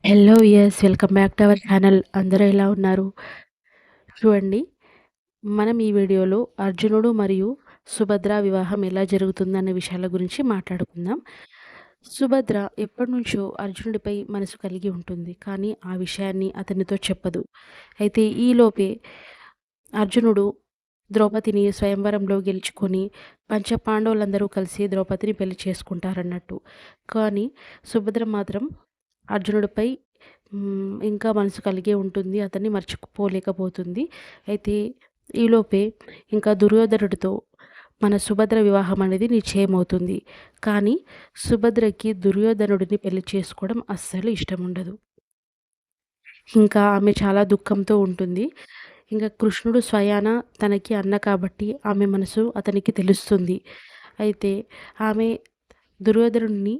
Hello yes welcome back to our channel. అందరూ ఎలా ఉన్నారు? చూడండి, మనం ఈ వీడియోలో అర్జునుడు మరియు సుభద్ర వివాహం ఎలా జరుగుతుందన్న విషయాల గురించి మాట్లాడుకుందాం. సుభద్ర ఎప్పటినుంచో అర్జునుడిపై మనసు కలిగి ఉంటుంది, కానీ ఆ విషయాన్ని అతనితో చెప్పదు. అయితే ఈలోపే అర్జునుడు ద్రౌపదిని స్వయంవరంలో గెలుచుకొని పంచపాండవులందరూ కలిసి ద్రౌపదిని పెళ్లి చేసుకుంటారన్నట్టు. కానీ సుభద్ర మాత్రం అర్జునుడిపై ఇంకా మనసు కలిగే ఉంటుంది. అతన్ని మర్చిపోలేకపోతుంది. అయితే ఈలోపే ఇంకా దుర్యోధనుడితో మన సుభద్ర వివాహం అనేది నిశ్చయమవుతుంది. కానీ సుభద్రకి దుర్యోధనుడిని పెళ్లి చేసుకోవడం అస్సలు ఇష్టం ఉండదు. ఇంకా ఆమె చాలా దుఃఖంతో ఉంటుంది. ఇంకా కృష్ణుడు స్వయాన తనకి అన్న కాబట్టి ఆమె మనసు అతనికి తెలుస్తుంది. అయితే ఆమె దుర్యోధనుడిని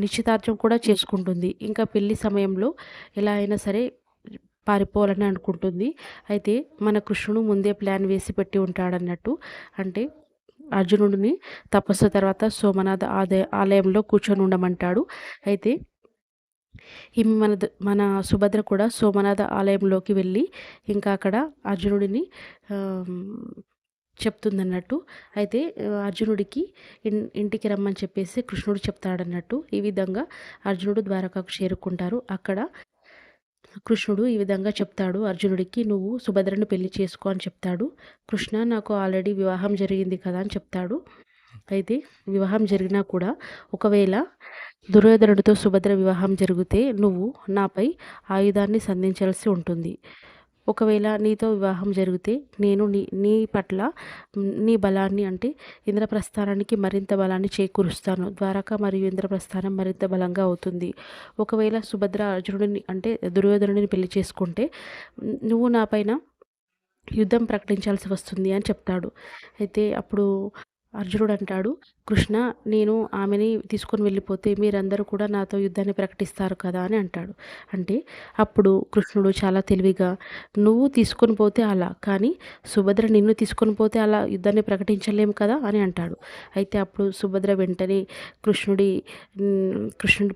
నిశ్చితార్థం కూడా చేసుకుంటుంది. ఇంకా పెళ్లి సమయంలో ఎలా అయినా సరే పారిపోవాలని అనుకుంటుంది. అయితే మన కృష్ణుడు ముందే ప్లాన్ వేసి పెట్టి ఉంటాడన్నట్టు. అంటే అర్జునుడిని తపస్సు తర్వాత సోమనాథ ఆలయంలో కూర్చొని ఉండమంటాడు. అయితే ఈమె మన సుభద్ర కూడా సోమనాథ ఆలయంలోకి వెళ్ళి ఇంకా అక్కడ అర్జునుడిని చెప్తుందన్నట్టు. అయితే అర్జునుడికి ఇంటికి రమ్మని చెప్పేసి కృష్ణుడు చెప్తాడన్నట్టు. ఈ విధంగా అర్జునుడు ద్వారకాకు చేరుకుంటారు. అక్కడ కృష్ణుడు ఈ విధంగా చెప్తాడు అర్జునుడికి, నువ్వు సుభద్రను పెళ్లి చేసుకో అని చెప్తాడు. కృష్ణ, నాకు ఆల్రెడీ వివాహం జరిగింది కదా అని చెప్తాడు. అయితే వివాహం జరిగినా కూడా ఒకవేళ దుర్యోధనుడితో సుభద్ర వివాహం జరిగితే నువ్వు నాపై ఆయుధాన్ని సంధించాల్సి ఉంటుంది. ఒకవేళ నీతో వివాహం జరిగితే నేను నీ పట్ల నీ బలాన్ని, అంటే ఇంద్రప్రస్థానానికి మరింత బలాన్ని చేకూరుస్తాను. ద్వారక మరియు ఇంద్రప్రస్థానం మరింత బలంగా అవుతుంది. ఒకవేళ సుభద్ర అర్జునుడిని, అంటే దుర్యోధనుడిని పెళ్లి చేసుకుంటే నువ్వు నా పైన యుద్ధం ప్రకటించాల్సి వస్తుంది అని చెప్తాడు. అయితే అప్పుడు అర్జునుడు అంటాడు, కృష్ణ, నేను ఆమెని తీసుకొని వెళ్ళిపోతే మీరందరూ కూడా నాతో యుద్ధాన్ని ప్రకటిస్తారు కదా అని అంటాడు. అంటే అప్పుడు కృష్ణుడు చాలా తెలివిగా, నువ్వు తీసుకొని పోతే అలా, కానీ సుభద్ర నిన్ను తీసుకొని పోతే అలా యుద్ధాన్ని ప్రకటించలేము కదా అని అంటాడు. అయితే అప్పుడు సుభద్ర వెంటనే కృష్ణుడి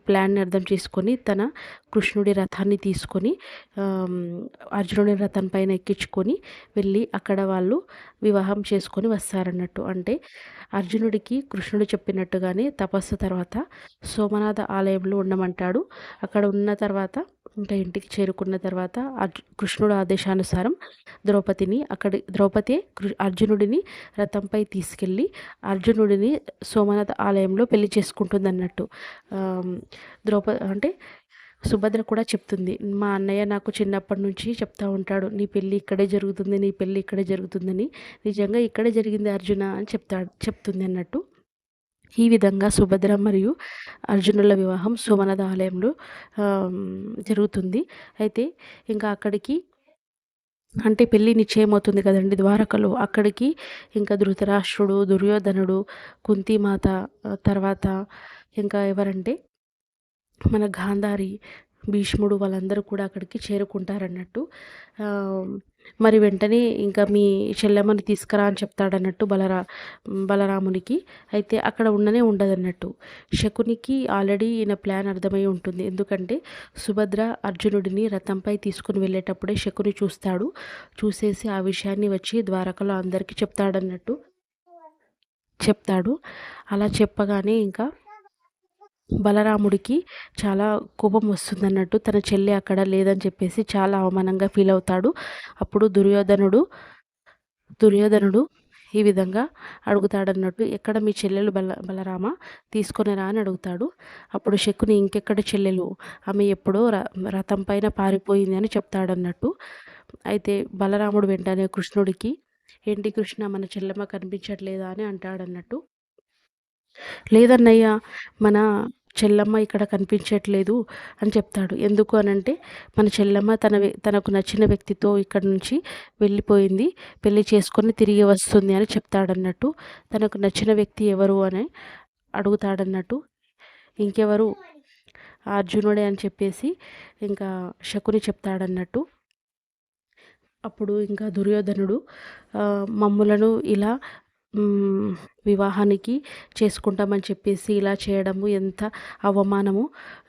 ప్లాన్ని అర్థం చేసుకొని కృష్ణుడి రథాన్ని తీసుకొని అర్జునుడి రథం పైన ఎక్కించుకొని వెళ్ళి అక్కడ వాళ్ళు వివాహం చేసుకొని వస్తారన్నట్టు. అంటే అర్జునుడికి కృష్ణుడు చెప్పినట్టుగానే తపస్సు తర్వాత సోమనాథ ఆలయంలో ఉండమంటాడు. అక్కడ ఉన్న తర్వాత ఇంకా ఇంటికి చేరుకున్న తర్వాత కృష్ణుడు ఆదేశానుసారం ద్రౌపది అర్జునుడిని రథంపై తీసుకెళ్ళి అర్జునుడిని సోమనాథ ఆలయంలో పెళ్లి చేసుకుంటుందన్నట్టు. అంటే సుభద్ర కూడా చెప్తుంది, మా అన్నయ్య నాకు చిన్నప్పటి నుంచి చెప్తా ఉంటాడు, నీ పెళ్ళి ఇక్కడే జరుగుతుంది, నీ పెళ్ళి ఇక్కడే జరుగుతుందని. నిజంగా ఇక్కడే జరిగింది అర్జున అని చెప్తుంది అన్నట్టు. ఈ విధంగా సుభద్ర మరియు అర్జునుల వివాహం సోమనాథ ఆలయంలో జరుగుతుంది. అయితే ఇంకా అక్కడికి, అంటే పెళ్ళి నిశ్చయమవుతుంది కదండి ద్వారకలో. అక్కడికి ఇంకా ధృతరాష్ట్రుడు, దుర్యోధనుడు, కుంతిమాత, తర్వాత ఇంకా ఎవరంటే మన గాంధారి, భీష్ముడు వాళ్ళందరూ కూడా అక్కడికి చేరుకుంటారన్నట్టు. మరి వెంటనే ఇంకా మీ చెల్లెమ్మని తీసుకురా అని చెప్తాడన్నట్టు బలరామునికి. అయితే అక్కడ ఉండనే ఉండదన్నట్టు. శకునికి ఆల్రెడీ ఈయన ప్లాన్ అర్థమై ఉంటుంది. ఎందుకంటే సుభద్ర అర్జునుడిని రథంపై తీసుకుని వెళ్ళేటప్పుడే శకుని చూస్తాడు. చూసేసి ఆ విషయాన్ని వచ్చి ద్వారకలో అందరికీ చెప్తాడు. అలా చెప్పగానే ఇంకా బలరాముడికి చాలా కోపం వస్తుందన్నట్టు. తన చెల్లి అక్కడ లేదని చెప్పేసి చాలా అవమానంగా ఫీల్ అవుతాడు. అప్పుడు దుర్యోధనుడు ఈ విధంగా అడుగుతాడన్నట్టు, ఎక్కడ మీ చెల్లెలు బలరామ, తీసుకొని రా అని అడుగుతాడు. అప్పుడు శకుని, ఇంకెక్కడ చెల్లెలు, ఆమె ఎప్పుడో రథం పైన పారిపోయింది అని చెప్తాడన్నట్టు. అయితే బలరాముడు వెంటనే కృష్ణుడికి, ఏంటి కృష్ణ, మన చెల్లెమ్మ కనిపించట్లేదా అని అంటాడన్నట్టు. లేదన్నయ్య, మన చెల్లమ్మ ఇక్కడ కనిపించట్లేదు అని చెప్తాడు. ఎందుకు అనంటే మన చెల్లమ్మ తనకు నచ్చిన వ్యక్తితో ఇక్కడి నుంచి వెళ్ళిపోయింది, పెళ్లి చేసుకొని తిరిగి వస్తుంది అని చెప్తాడన్నట్టు. తనకు నచ్చిన వ్యక్తి ఎవరు అని అడుగుతాడన్నట్టు. ఇంకెవరు, అర్జునుడే అని చెప్పేసి ఇంకా శకుని చెప్తాడన్నట్టు. అప్పుడు ఇంకా దుర్యోధనుడు, మమ్ములను ఇలా హ్మ్. వివాహానికి చేసుకుంటామని చెప్పేసి ఇలా చేయడము ఎంత అవమానము.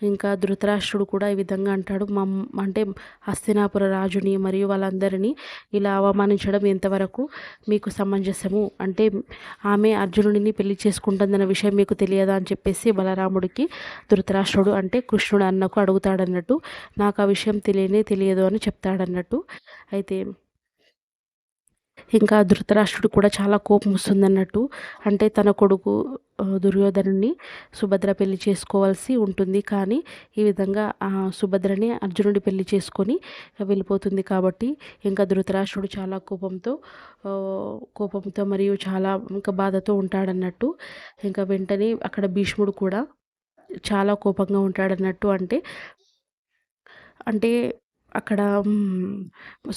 ఇంకా ధృతరాష్ట్రుడు కూడా ఈ విధంగా అంటాడు. అంటే హస్తినాపుర రాజుని మరియు వాళ్ళందరినీ ఇలా అవమానించడం ఎంతవరకు మీకు సమంజసము? అంటే ఆమె అర్జునుడిని పెళ్లి చేసుకుంటుందన్న విషయం మీకు తెలియదా? అని చెప్పేసి బలరాముడికి ధృతరాష్ట్రుడు అంటే కృష్ణుడు అన్నకు అడుగుతాడన్నట్టు. నాకు ఆ విషయం తెలియదు అని చెప్తాడన్నట్టు. అయితే ఇంకా ధృతరాష్ట్రుడు కూడా చాలా కోపం వస్తుందన్నట్టు. అంటే తన కొడుకు దుర్యోధనుడిని సుభద్ర పెళ్లి చేసుకోవాల్సి ఉంటుంది. కానీ ఈ విధంగా సుభద్రని అర్జునుడి పెళ్లి చేసుకొని వెళ్ళిపోతుంది కాబట్టి ఇంకా ధృతరాష్ట్రుడు చాలా కోపంతో మరియు చాలా ఇంకా బాధతో ఉంటాడన్నట్టు. ఇంకా వెంటనే అక్కడ భీష్ముడు కూడా చాలా కోపంగా ఉంటాడన్నట్టు. అంటే అక్కడ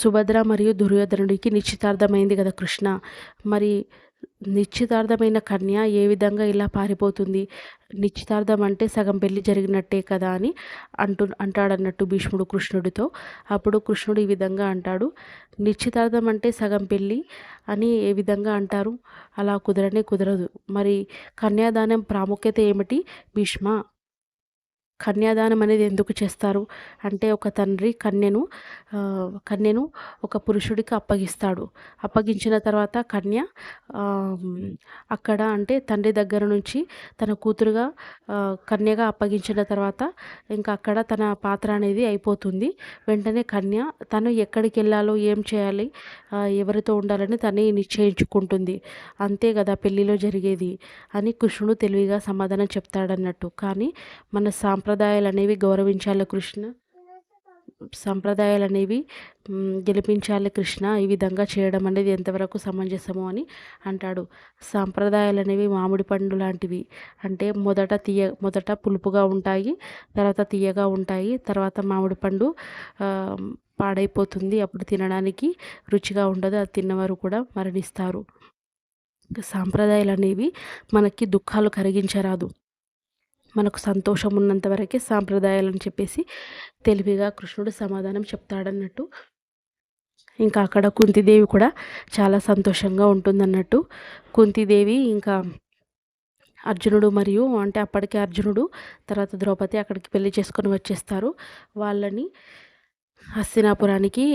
సుభద్ర మరియు దుర్యోధనుడికి నిశ్చితార్థమైంది కదా కృష్ణ. మరి నిశ్చితార్థమైన కన్య ఏ విధంగా ఇలా పారిపోతుంది? నిశ్చితార్థం అంటే సగం పెళ్లి జరిగినట్టే కదా అని అంటాడన్నట్టు భీష్ముడు కృష్ణుడితో. అప్పుడు కృష్ణుడు ఈ విధంగా అంటాడు, నిశ్చితార్థం అంటే సగం పెళ్ళి అని ఏ విధంగా అంటారు? అలా కుదరదు. మరి కన్యాదానం ప్రాముఖ్యత ఏమిటి భీష్మ? కన్యాదానం అనేది ఎందుకు చేస్తారు అంటే ఒక తండ్రి కన్యను ఒక పురుషుడికి అప్పగిస్తాడు. అప్పగించిన తర్వాత కన్య అక్కడ అంటే తండ్రి దగ్గర నుంచి తన కూతురుగా కన్యగా అప్పగించిన తర్వాత ఇంకా అక్కడ తన పాత్ర అనేది అయిపోతుంది. వెంటనే కన్య తను ఎక్కడికి వెళ్ళాలో ఏం చేయాలి ఎవరితో ఉండాలని తనే నిశ్చయించుకుంటుంది. అంతే కదా పెళ్ళిలో జరిగేది అని కృష్ణుడు తెలివిగా సమాధానం చెప్తాడన్నట్టు. కానీ మన సాంప్రదాయాలు అనేవి గౌరవించాలి కృష్ణ. సంప్రదాయాలనేవి గెలిపించాలి కృష్ణ. ఈ విధంగా చేయడం అనేది ఎంతవరకు సమంజసము అని అంటాడు. సాంప్రదాయాలనేవి మామిడి పండు లాంటివి. అంటే మొదట పులుపుగా ఉంటాయి, తర్వాత తీయగా ఉంటాయి, తర్వాత మామిడి పండు పాడైపోతుంది. అప్పుడు తినడానికి రుచిగా ఉండదు. అది తిన్నవారు కూడా మరణిస్తారు. సాంప్రదాయాలు అనేవి మనకి దుఃఖాలు కలిగించరాదు. మనకు సంతోషం ఉన్నంత వరకే సాంప్రదాయాలని చెప్పేసి తెలివిగా కృష్ణుడు సమాధానం చెప్తాడన్నట్టు. ఇంకా అక్కడ కుంతిదేవి కూడా చాలా సంతోషంగా ఉంటుందన్నట్టు. కుంతిదేవి ఇంకా అర్జునుడు మరియు అంటే అప్పటికే అర్జునుడు తర్వాత ద్రౌపది అక్కడికి పెళ్లి చేసుకొని వచ్చేస్తారు. వాళ్ళని హస్తినాపురానికి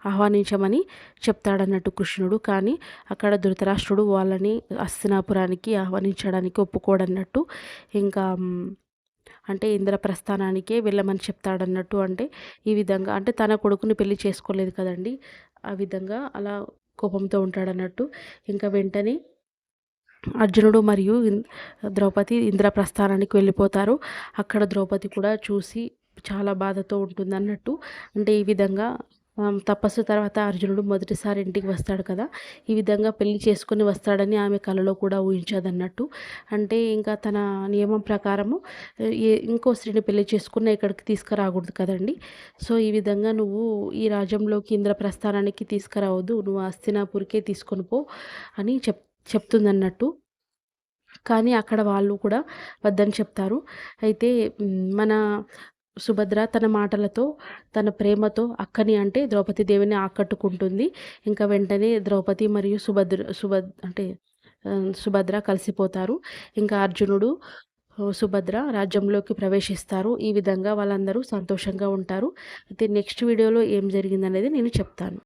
ఆహ్వానించమని చెప్తాడన్నట్టు కృష్ణుడు. కానీ అక్కడ ధృతరాష్ట్రుడు వాళ్ళని హస్తినాపురానికి ఆహ్వానించడానికి ఒప్పుకోడన్నట్టు. ఇంకా అంటే ఇంద్రప్రస్థానానికే వెళ్ళమని చెప్తాడన్నట్టు. అంటే ఈ విధంగా అంటే తన కొడుకుని పెళ్లి చేసుకోలేదు కదండి, ఆ విధంగా అలా కోపంతో ఉంటాడన్నట్టు. ఇంకా వెంటనే అర్జునుడు మరియు ద్రౌపది ఇంద్రప్రస్థానానికి వెళ్ళిపోతారు. అక్కడ ద్రౌపది కూడా చూసి చాలా బాధతో ఉంటుందన్నట్టు. అంటే ఈ విధంగా తపస్సు తర్వాత అర్జునుడు మొదటిసారి ఇంటికి వస్తాడు కదా, ఈ విధంగా పెళ్లి చేసుకొని వస్తాడని ఆమె కలలో కూడా ఊహించదన్నట్టు. అంటే ఇంకా తన నియమం ప్రకారము ఇంకో స్త్రీని పెళ్లి చేసుకున్న ఇక్కడికి తీసుకురాకూడదు కదండి. సో ఈ విధంగా నువ్వు ఈ రాజ్యంలోకి ఇంద్రప్రస్థానానికి తీసుకురావద్దు, నువ్వు హస్తినాపురికే తీసుకొని పో అని చెప్తుందన్నట్టు. కానీ అక్కడ వాళ్ళు కూడా వద్దని చెప్తారు. అయితే మన సుభద్ర తన మాటలతో తన ప్రేమతో అక్కని అంటే ద్రౌపది దేవిని ఆకట్టుకుంటుంది. ఇంకా వెంటనే ద్రౌపది మరియు సుభద్ర కలిసిపోతారు. ఇంకా అర్జునుడు సుభద్ర రాజ్యంలోకి ప్రవేశిస్తారు. ఈ విధంగా వాళ్ళందరూ సంతోషంగా ఉంటారు. అయితే నెక్స్ట్ వీడియోలో ఏం జరిగిందనేది నేను చెప్తాను.